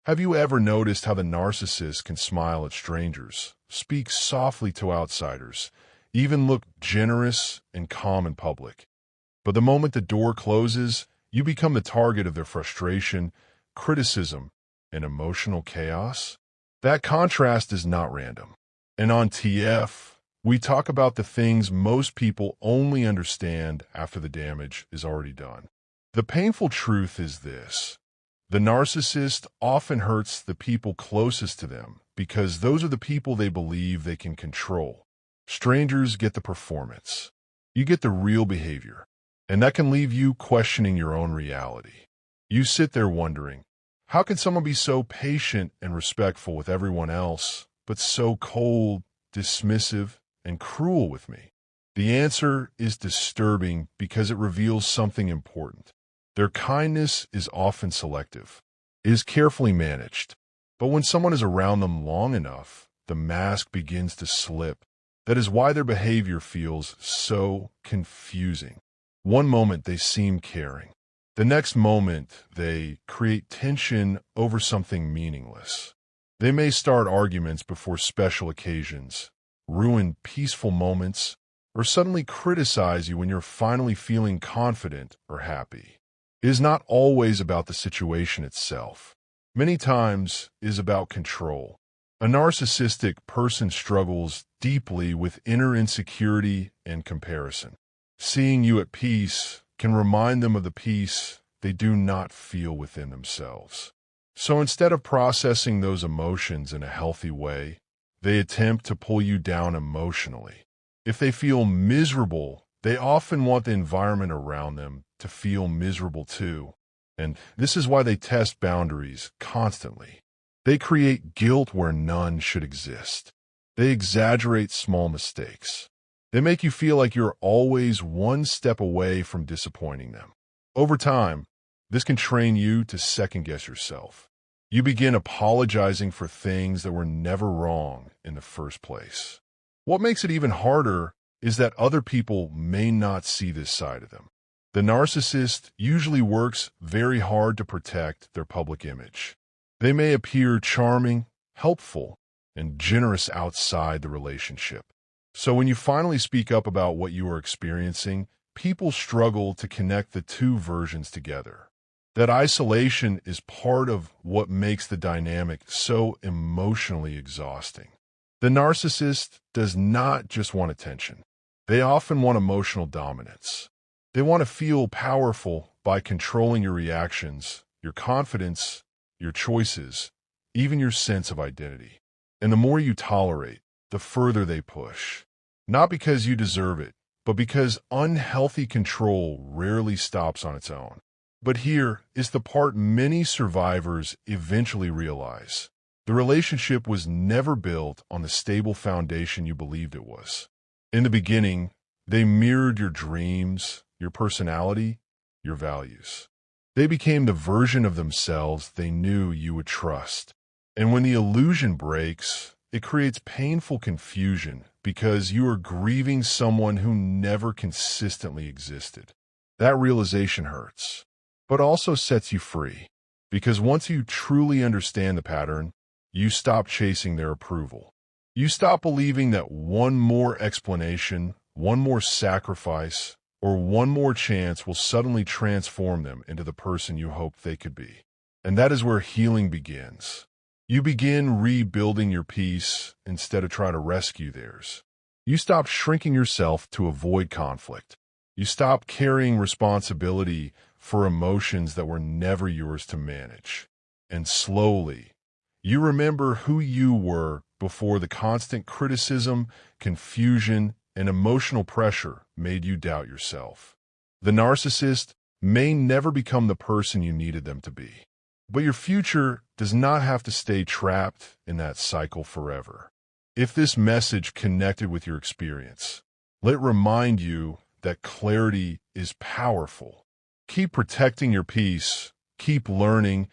Have you ever noticed how the narcissist can smile at strangers, speak softly to outsiders, even look generous and calm in public? But the moment the door closes, you become the target of their frustration, criticism, and emotional chaos? That contrast is not random. And on TF, we talk about the things most people only understand after the damage is already done. The painful truth is this. The narcissist often hurts the people closest to them because those are the people they believe they can control. Strangers get the performance. You get the real behavior. And that can leave you questioning your own reality. You sit there wondering, how can someone be so patient and respectful with everyone else, but so cold, dismissive, and cruel with me? The answer is disturbing because it reveals something important. Their kindness is often selective, is carefully managed. But when someone is around them long enough, the mask begins to slip. That is why their behavior feels so confusing. One moment they seem caring. The next moment they create tension over something meaningless. They may start arguments before special occasions, ruin peaceful moments, or suddenly criticize you when you're finally feeling confident or happy. It is not always about the situation itself. Many times it is about control. A narcissistic person struggles deeply with inner insecurity and comparison. Seeing you at peace can remind them of the peace they do not feel within themselves. So instead of processing those emotions in a healthy way, they attempt to pull you down emotionally. If they feel miserable, they often want the environment around them to feel miserable too. And this is why they test boundaries constantly. They create guilt where none should exist. They exaggerate small mistakes. They make you feel like you're always one step away from disappointing them. Over time, this can train you to second-guess yourself. You begin apologizing for things that were never wrong in the first place. What makes it even harder is that other people may not see this side of them. The narcissist usually works very hard to protect their public image. They may appear charming, helpful, and generous outside the relationship. So when you finally speak up about what you are experiencing, people struggle to connect the two versions together. That isolation is part of what makes the dynamic so emotionally exhausting. The narcissist does not just want attention. They often want emotional dominance. They want to feel powerful by controlling your reactions, your confidence, your choices, even your sense of identity. And the more you tolerate, the further they push. Not because you deserve it, but because unhealthy control rarely stops on its own. But here is the part many survivors eventually realize. The relationship was never built on the stable foundation you believed it was. In the beginning, they mirrored your dreams, your personality, your values. They became the version of themselves they knew you would trust. And when the illusion breaks, it creates painful confusion because you are grieving someone who never consistently existed. That realization hurts, but also sets you free. Because once you truly understand the pattern, you stop chasing their approval. You stop believing that one more explanation, one more sacrifice, or one more chance will suddenly transform them into the person you hoped they could be. And that is where healing begins. You begin rebuilding your peace instead of trying to rescue theirs. You stop shrinking yourself to avoid conflict. You stop carrying responsibility for emotions that were never yours to manage. And slowly, you remember who you were before the constant criticism, confusion, and emotional pressure made you doubt yourself. The narcissist may never become the person you needed them to be, but your future does not have to stay trapped in that cycle forever. If this message connected with your experience, let it remind you that clarity is powerful. Keep protecting your peace, keep learning,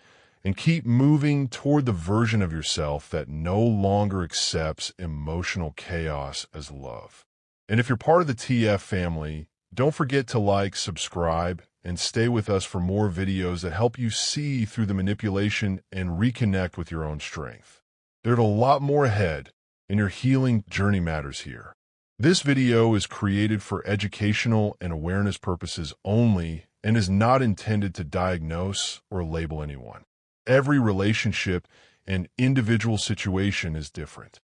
and keep moving toward the version of yourself that no longer accepts emotional chaos as love. And if you're part of the TF family, don't forget to like, subscribe, and stay with us for more videos that help you see through the manipulation and reconnect with your own strength. There's a lot more ahead, and your healing journey matters here. This video is created for educational and awareness purposes only and is not intended to diagnose or label anyone. Every relationship and individual situation is different.